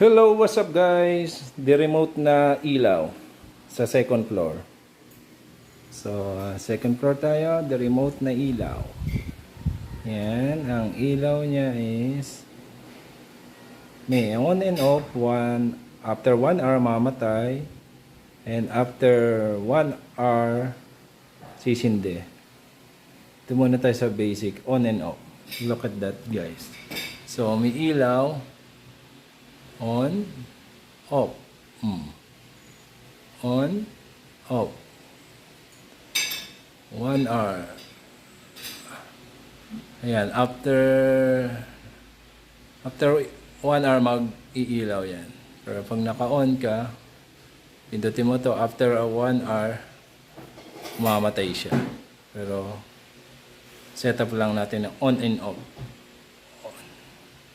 Hello, what's up guys? The remote na ilaw sa second floor. So, second floor tayo, the remote na ilaw. Yan, ang ilaw niya is may on and off, after 1 hour mamatay and after 1 hour sisindi. Ito muna tayo sa basic, on and off. Look at that guys. So, may ilaw, on, off. On, off. 1 hour. Ayan, after 1 hour mag-iilaw yan. Pero pag naka-on ka, pindutin mo to, after 1 hour, mamatay siya. Pero, setup lang natin ng on and off.